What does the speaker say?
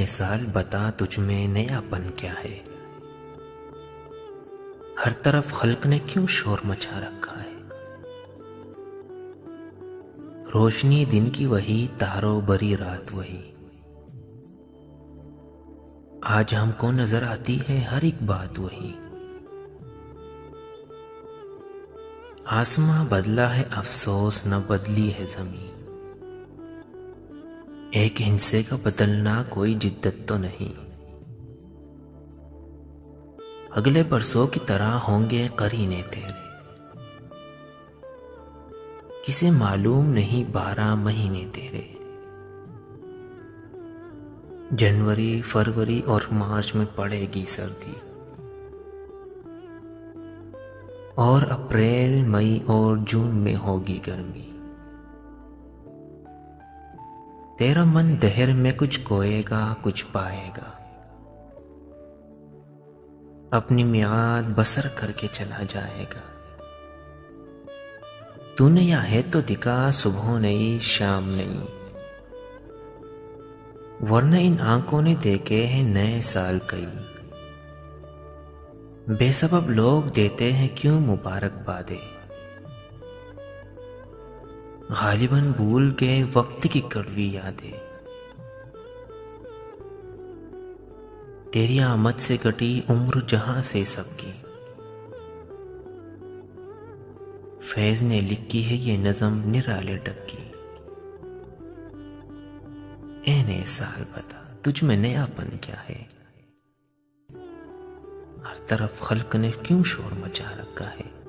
नए साल बता तुझ में नयापन क्या है। हर तरफ खल्क ने क्यों शोर मचा रखा है। रोशनी दिन की वही, तारों भरी रात वही। आज हमको नजर आती है हर एक बात वही। आसमां बदला है अफसोस न बदली है जमीन। एक हिंसे का बदलना कोई जिद्दत तो नहीं। अगले बरसों की तरह होंगे करीने तेरे। किसे मालूम नहीं 12 महीने तेरे। जनवरी, फरवरी और मार्च में पड़ेगी सर्दी। और अप्रैल, मई और जून में होगी गर्मी। तेरा मन दहर में कुछ खोएगा कुछ पाएगा। अपनी मियाद बसर करके चला जाएगा। तूने या है तो दिखा, सुबह नहीं शाम नहीं। वरना इन आंखों ने देखे हैं नए साल कई। बेसबब लोग देते हैं क्यों मुबारकबादें। गालिबन भूल गए वक्त की कड़वी यादें। तेरी आमद से कटी उम्र जहां से सबकी। फैज ने लिखी है ये नज़म निराले टक्की। ए नए साल बता तुझ में नयापन क्या है। हर तरफ खल्क ने क्यों शोर मचा रखा है।